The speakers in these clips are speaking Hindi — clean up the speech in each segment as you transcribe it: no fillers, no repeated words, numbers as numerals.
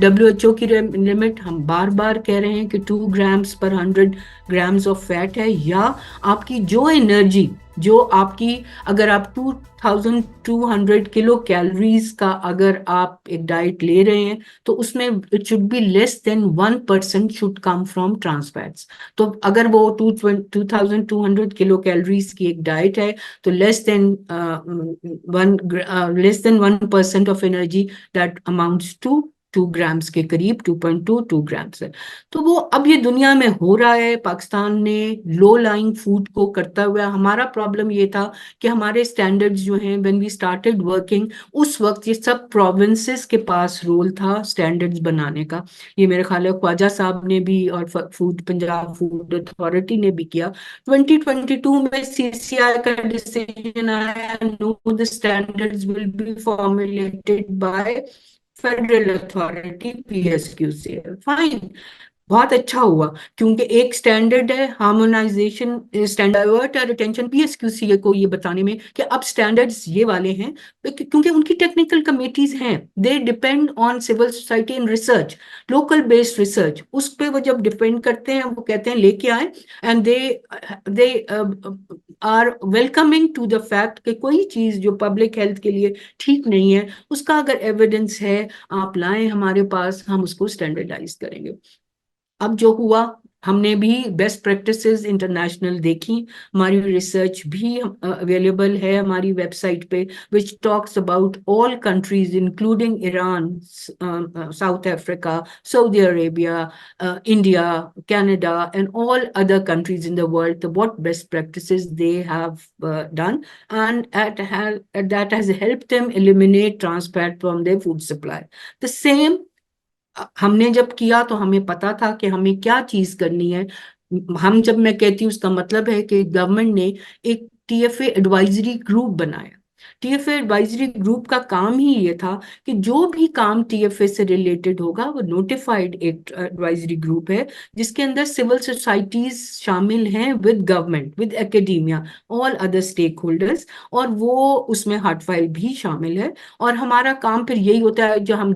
WHO की लिमिट हम बार बार कह रहे हैं कि 2 grams per 100 grams of fat है, या आपकी जो एनर्जी, जो आपकी, अगर आप 2200 किलो कैलोरीज का अगर आप एक डाइट ले रहे हैं, तो उसमें it should be less than 1% should come from trans fats. तो अगर वो 2200 किलो कैलोरीज की एक डाइट है, तो less than 1% of energy that amounts to 2 grams के करीब, 2.22 ग्राम्स है। तो वो अब ये दुनिया में हो रहा है। पाकिस्तान ने लो लाइंग फूड को करता हुआ, हमारा प्रॉब्लम ये था कि हमारे स्टैंडर्ड्स जो हैं, व्हेन वी स्टार्टेड वर्किंग, उस वक्त ये सब प्रोविंसेस के पास रोल था स्टैंडर्ड्स बनाने का। ये मेरे ख्याल है ख्वाजा साहब ने भी और फूड पंजाब फूड अथॉरिटी ने भी किया। 2022 में CCI का डिसीजन आया, know the standards will be formulated bye federal authority PSQCL। Fine, बहुत अच्छा हुआ, क्योंकि एक स्टैंडर्ड है, हार्मोनाइजेशन स्टैंडर्ड और अटेंशन PSQCA को ये बताने में कि अब स्टैंडर्ड्स ये वाले हैं, क्योंकि उनकी टेक्निकल कमेटीज हैं, they depend on civil society and research, local based research. उस पे वो जब डिपेंड करते हैं, वो कहते हैं लेके आए, and they are welcoming to the fact कि कोई चीज जो पब्लिक हेल्थ के लिए ठीक नहीं है, उसका अगर एविडेंस है, आप लाएं हमारे पास, हम उसको स्टैंडर्डाइज करेंगे। अब जो हुआ, हमने भी बेस्ट प्रैक्टिसेस इंटरनेशनल देखी, हमारी रिसर्च भी अवेलेबल है हमारी वेबसाइट पे, which talks about all countries including Iran, south Africa, Saudi Arabia, India, Canada and all other countries in the world, what best practices they have done, and that has helped them eliminate trans fat from their food supply. The same हमने जब किया, तो हमें पता था कि हमें क्या चीज करनी है। हम, जब मैं कहती हूँ, उसका मतलब है कि गवर्नमेंट ने एक TFA एडवाइजरी ग्रुप बनाया। TFA एडवाइजरी ग्रुप का काम ही ये था कि जो भी काम TFA से रिलेटेड होगा, वो नोटिफाइड एक एडवाइजरी ग्रुप है, जिसके अंदर सिविल सोसाइटीज शामिल हैं, with government, with academia, all other stakeholders, और वो उसमें हार्ट फाइल भी शामिल है। और हमारा काम फिर यही होता है, जो हम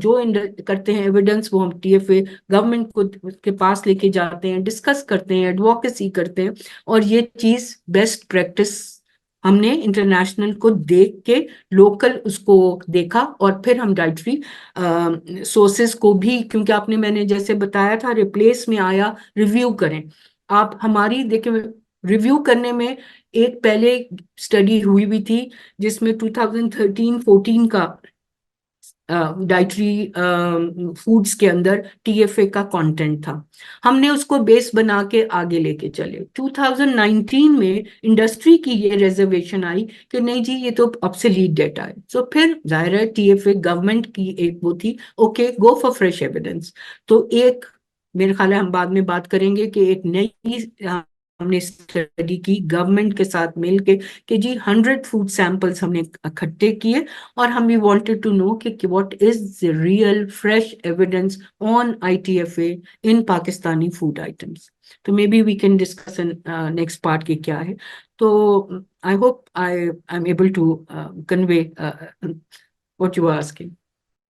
करते हैं एविडेंस, वो हम TFA गवर्नमेंट को के पास लेके जाते हैं, डिस्कस करते हैं, एडवोकेसी करते हैं। और ये चीज बेस्ट प्रैक्टिस हमने इंटरनेशनल को देख के लोकल उसको देखा, और फिर हम डाइटरी सोर्सेज को भी, क्योंकि आपने, मैंने जैसे बताया था, रिप्लेस में आया, रिव्यू करें। आप हमारी देखें, रिव्यू करने में एक पहले स्टडी हुई भी थी, जिसमें 2013-14 का डाइटरी फूड्स के अंदर TFA का कंटेंट था। हमने उसको बेस बना के आगे लेके चले। 2019 में इंडस्ट्री की ये रिजर्वेशन आई कि नहीं जी, ये तो ऑब्सोलीट डेटा है। सो फिर जाहिर है TFA गवर्नमेंट की एक वो थी, okay go for fresh evidence. तो एक, मेरे ख्याल है हम बाद में बात करेंगे कि एक नई हमने स्टडी की गवर्नमेंट के साथ मिलके, कि जी 100 फूड सैंपल्स हमने इकट्ठे किए, और हम वी वांटेड टू नो कि what is the real fresh evidence on ITFA in Pakistani food items. तो may be we can discuss in next part की क्या है। तो I hope I am able to convey what you are asking.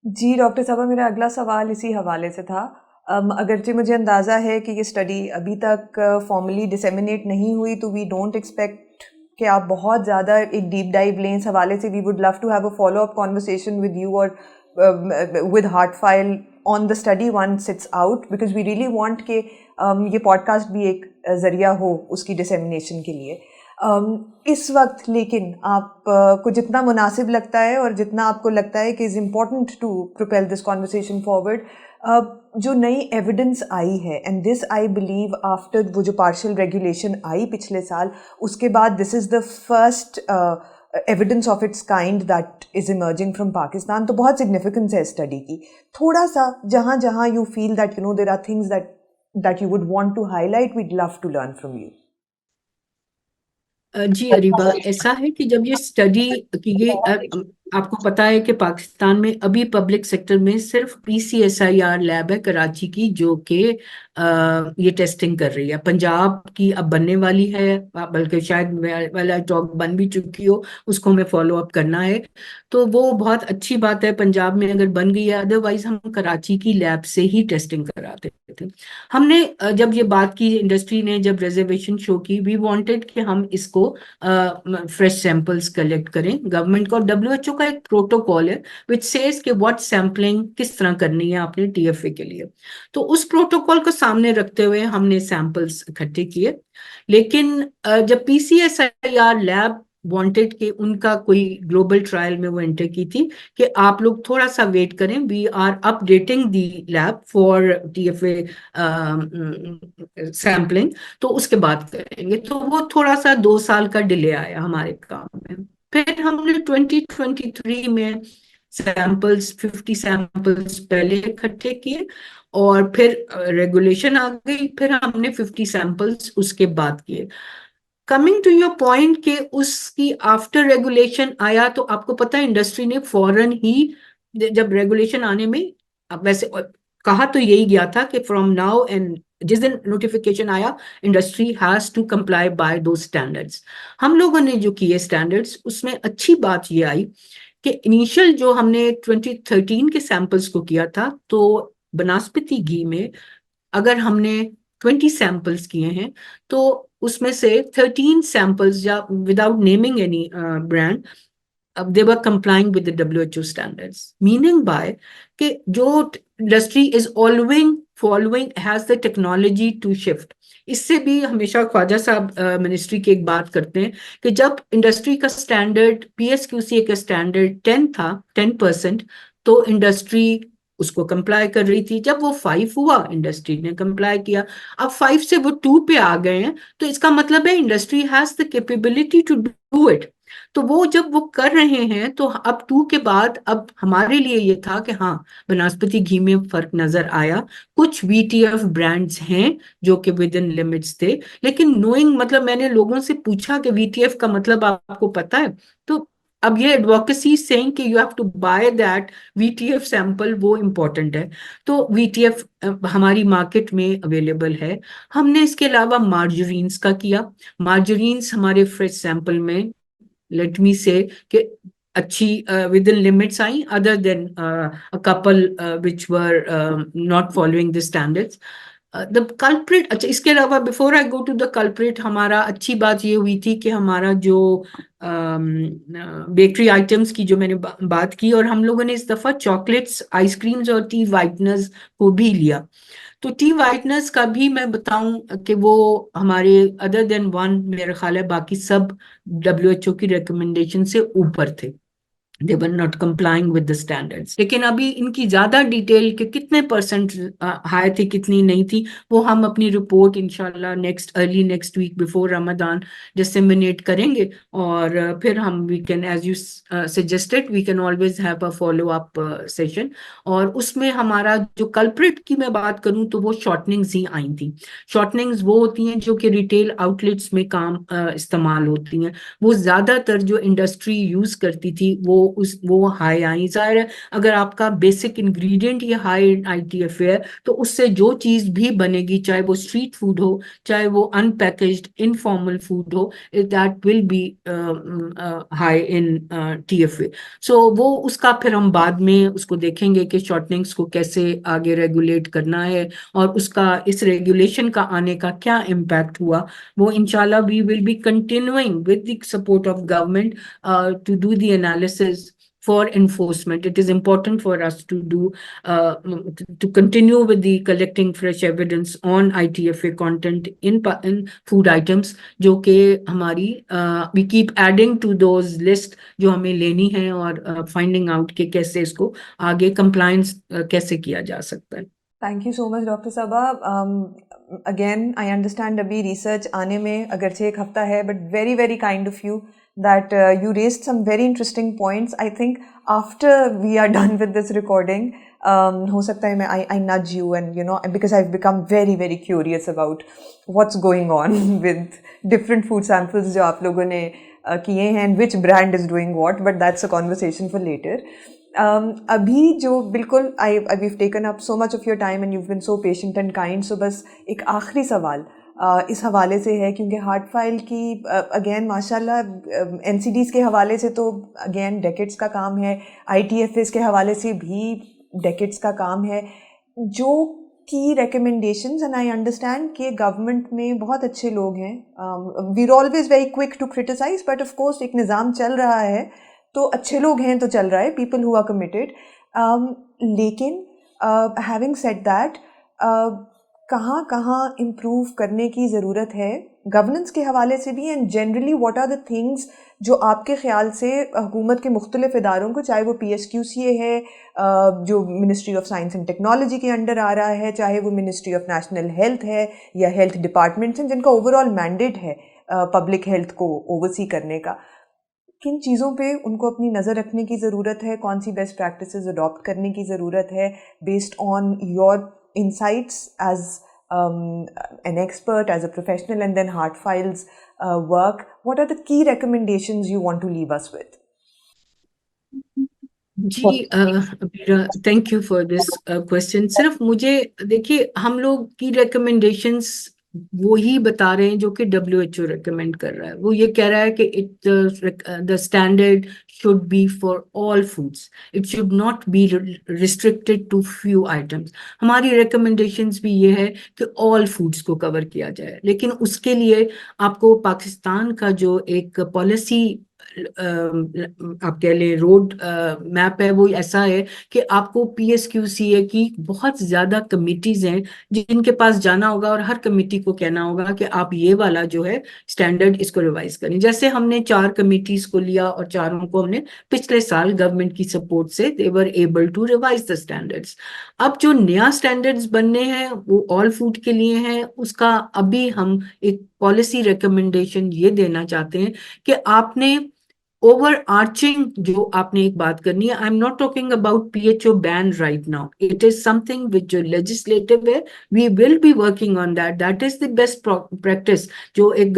जी डॉक्टर साहबा, मेरा अगला सवाल इसी हवाले से था। अगरचे मुझे अंदाज़ा है कि ये स्टडी अभी तक फॉर्मली डिसेमिनेट नहीं हुई, तो वी डोंट एक्सपेक्ट कि आप बहुत ज़्यादा एक डीप डाइव लें इस हवाले से। We would love to have a follow up conversation with you और with Heartfile on the study once it's out, because we really want कि ये पॉडकास्ट भी एक ज़रिया हो उसकी डिसेमिनेशन के लिए। इस वक्त लेकिन आप को जितना मुनासिब लगता है और जितना आपको लगता है कि is important to propel this conversation forward, जो नई एविडेंस आई है, and this I believe after वो जो पार्शियल रेगुलेशन आई पिछले साल, उसके बाद this is the first evidence of its kind that is emerging from Pakistan. तो बहुत सिग्निफिकेंस है स्टडी की। थोड़ा सा जहाँ जहाँ you feel that you know there are things that you would want to highlight, we'd love to learn from you. जी अरीबा, ऐसा है कि जब ये स्टडी की ये आपको पता है कि पाकिस्तान में अभी पब्लिक सेक्टर में सिर्फ PCSIR लैब है कराची की, जो कि ये टेस्टिंग कर रही है। पंजाब की अब बनने वाली है, बल्कि शायद वाला टॉक बन भी चुकी हो, उसको हमें फॉलो अप करना है। तो वो बहुत अच्छी बात है पंजाब में अगर बन गई है, अदरवाइज हम कराची की लैब से ही टेस्टिंग कराते थे। हमने जब ये बात की, इंडस्ट्री ने जब रिजर्वेशन शो की, वी वांटेड कि हम इसको फ्रेश सैंपल्स कलेक्ट करें। गवर्नमेंट का और डब्ल्यूएचओ का एक प्रोटोकॉल है विच सेज कि व्हाट सैम्पलिंग किस तरह करनी है आपने टीएफए के लिए। तो उस प्रोटोकॉल को सामने रखते हुए हमने सैंपल्स इकट्ठे किए। लेकिन जब पीसीएसआईआर लैब वांटेड कि उनका कोई ग्लोबल ट्रायल में वो एंटर की थी कि आप लोग थोड़ा सा वेट करें, we are updating the lab for TFA sampling, तो उसके बाद करेंगे। तो वो थोड़ा सा 2 साल का डिले आया हमारे काम में। फिर हमने 2023 में सैंपल्स 50 सैंपल्स पहले इकट्ठे किए, और फिर रेगुलेशन आ गई, फिर हमने 50 सैंपल्स उसके बाद किए। कमिंग टू योर पॉइंट कि उसकी आफ्टर रेगुलेशन आया, तो आपको पता है इंडस्ट्री ने फौरन ही, जब रेगुलेशन आने में, अब वैसे कहा तो यही गया था कि फ्रॉम नाउ एंड, जिस दिन नोटिफिकेशन आया, industry has to comply by दो स्टैंडर्ड्स। हम लोगों ने जो किए स्टैंडर्ड्स, उसमें अच्छी बात ये आई कि इनिशियल जो हमने 2013 के सैंपल्स को किया था, तो बनास्पति घी में अगर हमने 20 सैंपल्स किए हैं, तो उसमें से 13 सैंपल्स, या without naming any brand, they were complying with the WHO standards, meaning by कि जो industry is always following, has the technology to shift। इससे भी हमेशा ख्वाजा साहब मिनिस्ट्री की एक बात करते हैं कि जब इंडस्ट्री का स्टैंडर्ड PSQCA का स्टैंडर्ड 10 था, 10%, तो इंडस्ट्री उसको कंप्लाई कर रही थी। जब वो 5 हुआ, इंडस्ट्री ने कंप्लाई किया। अब 5 से वो 2 पे आ गए हैं, तो इसका मतलब है industry has the capability to do it. तो वो जब वो कर रहे हैं, तो अब 2 के बाद अब हमारे लिए ये था कि हाँ, बनास्पति घी में फर्क नजर आया। कुछ VTF ब्रांड्स हैं जो कि विद इन लिमिट्स थे, लेकिन नोइंग, मतलब मैंने लोगों से पूछा कि VTF का मतलब आपको पता है? तो अब ये एडवोकेसी सेइंग कि you have to buy that VTF sample, वो इम्पोर्टेंट है। तो VTF हमारी मार्केट में अवेलेबल है। हमने इसके अलावा मार्जरीन्स का किया। मार्जरीन्स हमारे फ्रेश सैंपल में, लेट मी से, कि अच्छी विद इन लिमिट्स आई, other than a couple which were not following the standards. The culprit, अच्छा, इसके अलावा before I go to the culprit, हमारा अच्छी बात ये हुई थी कि हमारा जो बेकरी आइटम्स की जो मैंने बात की, और हम लोगों ने इस दफा चॉकलेट्स, आइसक्रीम्स और टी वाइटनर्स को भी लिया। तो टी वाइटनर्स का भी मैं बताऊं कि वो हमारे अदर देन वन, मेरा ख्याल है बाकी सब WHO की रिकमेंडेशन से ऊपर थे। they were not complying with the standards। लेकिन अभी इनकी ज्यादा डिटेल के कितने परसेंट हाई थी, कितनी नहीं थी, वो हम अपनी रिपोर्ट इंशाल्लाह early next week before Ramzan disseminate करेंगे। और फिर हम, we can, as you suggested, we can always have a follow up session. और उसमें हमारा जो कल्प्रिट की मैं बात करूं, तो वो शॉर्टनिंग्स ही आई थी। शॉर्टनिंग्स वो होती हैं जो कि रिटेल आउटलेट्स में इस्तेमाल होती हैं। वो ज्यादातर जो इंडस्ट्री यूज करती थी, वो हाई आई। जाहिर है अगर आपका बेसिक इंग्रेडिएंट ये हाई ITF है, तो उससे जो चीज भी बनेगी, चाहे वो स्ट्रीट फूड हो, चाहे वो अनपैकेज्ड इनफॉर्मल फूड हो, that will be high in TFA। सो वो उसका फिर हम बाद में उसको देखेंगे कि शॉर्टनिंग्स को कैसे आगे रेगुलेट करना है, और उसका इस रेगुलेशन का आने का क्या इम्पैक्ट हुआ। वो इंशाल्लाह we will be continuing with the support of government to do the analysis for enforcement। It is important for us to do to continue with the collecting fresh evidence on ITFA content in food items, जो कि हमारी we keep adding to those list जो हमें लेनी है, और finding out कि कैसे इसको आगे compliance कैसे किया जा सकता है। Thank you so much doctor साहबा। अगेन आई अंडरस्टैंड अभी रिसर्च आने में अगरचे एक हफ्ता है, but very very kind of you that you raised some very interesting points. I think after we are done with this recording, हो सकता है मैं I nudge you, and you know, because I've become very very curious about what's going on with different food samples जो आप लोगों ने किए हैं, and which brand is doing what, but that's a conversation for later. अभी जो बिल्कुल I we've taken up so much of your time and you been so patient and kind, so बस एक आखिरी सवाल इस हवाले से है, क्योंकि हार्ट फाइल की अगेन माशाल्लाह एनसीडीज़ के हवाले से तो अगेन डेकेड्स का काम है, आईटीएफएस के हवाले से भी डेकेड्स का काम है। जो की recommendations, and I understand कि गवर्नमेंट में बहुत अच्छे लोग हैं, we are always very quick to criticize, but of course एक निज़ाम चल रहा है तो अच्छे लोग हैं तो चल रहा है, people who are committed, लेकिन having said that, कहाँ कहाँ improve करने की ज़रूरत है गवर्नेंस के हवाले से भी, and generally what are the things जो आपके ख्याल से हुकूमत के मुख्तलिफ इदारों को, चाहे वो PSQCA है जो ministry of science and technology के अंडर आ रहा है, चाहे वो मिनिस्ट्री ऑफ नेशनल हेल्थ है या हेल्थ डिपार्टमेंट्स हैं जिनका ओवरऑल मैंडेट है पब्लिक हेल्थ को ओवरसी करने का, किन चीज़ों पे उनको अपनी नज़र रखने की ज़रूरत है, कौन सी बेस्ट प्रैक्टिसेस अडॉप्ट करने की ज़रूरत है, based on your insights as an expert, as a professional, and then Heart Files work, what are the key recommendations you want to leave us with? जी thank you for this question. सिर्फ मुझे देखिए, हम लोग की रिकमेंडेशंस वो ही बता रहे हैं जो कि WHO रेकमेंड कर रहा है। वो ये कह रहा है कि the standard should be for all foods, it should not be restricted to few items. हमारी रिकमेंडेशंस भी ये है कि ऑल फूड्स को कवर किया जाए, लेकिन उसके लिए आपको पाकिस्तान का जो एक पॉलिसी आप कह लें रोड मैप है, वो ऐसा है कि आपको PSQCA की बहुत ज्यादा कमिटीज हैं जिनके पास जाना होगा और हर कमेटी को कहना होगा कि आप ये वाला जो है स्टैंडर्ड इसको रिवाइज करें। जैसे हमने 4 कमिटीज को लिया और चारों को हमने पिछले साल गवर्नमेंट की सपोर्ट से they were able to revise the standards. अब जो नया स्टैंडर्ड्स बनने हैं वो ऑल फूड के लिए हैं, उसका अभी हम एक पॉलिसी रिकमेंडेशन ये देना चाहते हैं कि आपने ओवर आर्चिंग जो आपने एक बात करनी है, I am not talking about PHO ban right now, it is something which जो लेजिस्लेटिव है, we will be working on that, that is the best practice जो एक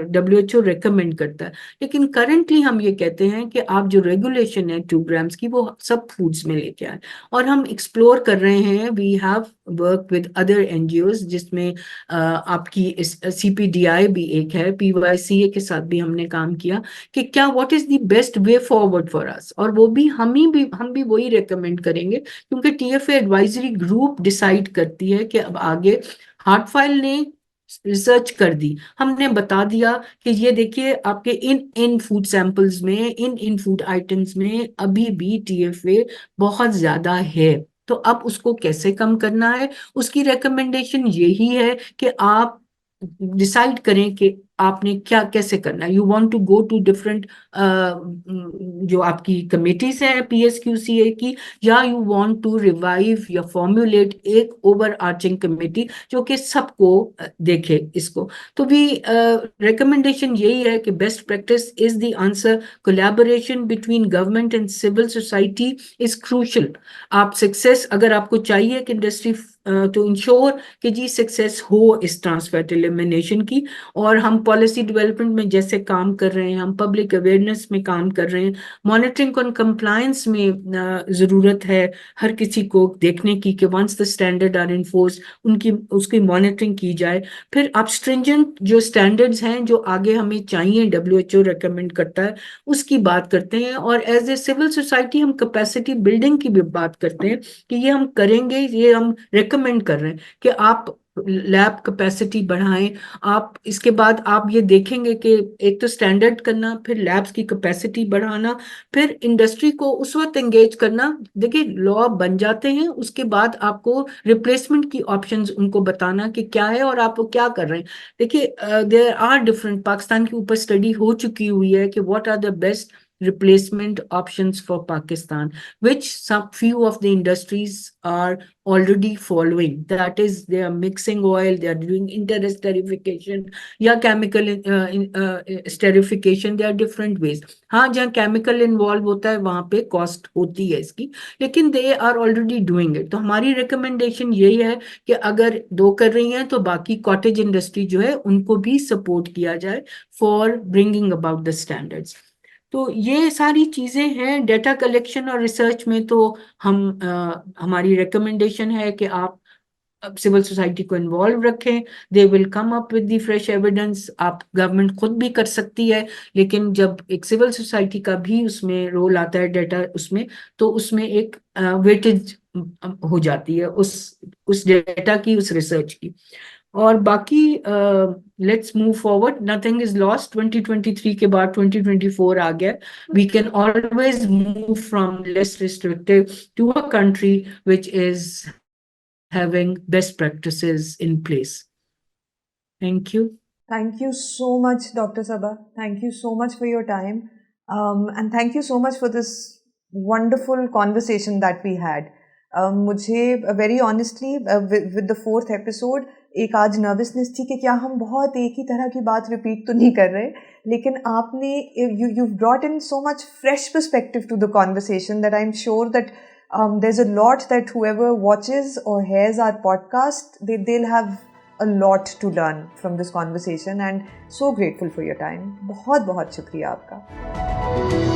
WHO रेकमेंड करता है। लेकिन करंटली हम ये कहते हैं कि आप जो रेगुलेशन है 2 ग्राम्स की वो सब फूड्स में लेके आए, और हम एक्सप्लोर कर रहे हैं, we have work with other NGOs जिसमें आपकी CPDI भी एक है, PYCA के साथ भी हमने काम किया कि क्या what is the best way forward for us, और वो भी हम भी वही रेकमेंड करेंगे, क्योंकि TFA एडवाइजरी ग्रुप डिसाइड करती है कि अब आगे। हार्ट फाइल ने रिसर्च कर दी, हमने बता दिया कि ये देखिए आपके इन फूड सैंपल्स में, इन फूड आइटम्स में अभी भी TFA बहुत ज्यादा है, तो अब उसको कैसे कम करना है, उसकी रिकमेंडेशन यही है कि आप डिसाइड करें कि आपने क्या कैसे करना है। You want to go to different जो आपकी कमिटीज है PSQCA की, या यू वांट टू रिवाइव या फॉर्मुलेट एक ओवर आर्चिंग कमेटी जो कि सबको देखे इसको। तो भी रिकमेंडेशन यही है कि best practice is the answer, collaboration between government and civil society is crucial. आप सक्सेस अगर आपको चाहिए कि इंडस्ट्री टू इंश्योर कि जी सक्सेस हो इस ट्रांसफैट एलिमिनेशन की, और हम पॉलिसी डेवलपमेंट में जैसे काम कर रहे हैं, हम पब्लिक अवेयरनेस में काम कर रहे हैं, मॉनिटरिंग और कंप्लायंस में जरूरत है हर किसी को देखने की कि once the standard are enforce उनकी उसकी मॉनिटरिंग की जाए। फिर आप स्ट्रिंजेंट जो स्टैंडर्ड्स हैं जो आगे हमें चाहिए, WHO रेकमेंड करता है, उसकी बात करते हैं, और एज ए सिविल सोसाइटी हम कैपेसिटी बिल्डिंग की भी बात करते हैं कि ये हम करेंगे, ये हम रेकमेंड कर रहे हैं कि आप लैब कैपेसिटी बढ़ाएं। आप इसके बाद आप ये देखेंगे कि एक तो स्टैंडर्ड करना, फिर लैब्स की कैपेसिटी बढ़ाना, फिर इंडस्ट्री को उस वक्त एंगेज करना। देखिए लॉ बन जाते हैं, उसके बाद आपको रिप्लेसमेंट की ऑप्शंस उनको बताना कि क्या है और आप क्या कर रहे हैं। देखिए देयर आर डिफरेंट, पाकिस्तान के ऊपर स्टडी हो चुकी हुई है कि what are the best replacement options for Pakistan, which some few of the industries are already following. That is, they are mixing oil, they are doing interesterification या chemical esterification. There are different ways. हाँ, जहाँ chemical involve होता है वहाँ पे cost होती है इसकी, लेकिन they are already doing it. तो हमारी recommendation यही है कि अगर 2 कर रही हैं तो बाकी cottage industry जो है उनको भी support किया जाए for bringing about the standards. तो ये सारी चीजें हैं डेटा कलेक्शन और रिसर्च में। तो हमारी रिकमेंडेशन है कि आप सिविल सोसाइटी को इन्वॉल्व रखें। They will come up with the fresh evidence. आप गवर्नमेंट खुद भी कर सकती है, लेकिन जब एक सिविल सोसाइटी का भी उसमें रोल आता है डेटा उसमें, तो उसमें एक वेटेज हो जाती है उस डेटा की, उस रिसर्च की। और बाकी let's move forward, nothing is lost. 2023 के बाद 2024 आ गया। We can always move from less restrictive to a country which is having best practices in place. Thank you. Thank you so much, Dr. Sabha. Thank you so much for your time. And thank you so much for this wonderful conversation that we had. मुझे very honestly with the 4th episode एक आज नर्वसनेस थी कि क्या हम बहुत एक ही तरह की बात रिपीट तो नहीं कर रहे, लेकिन आपने you've brought in so much fresh perspective to the conversation that I'm sure that there's a lot that whoever watches or hears our podcast, they'll have a lot to learn from this conversation, and so grateful for your time. बहुत बहुत शुक्रिया आपका.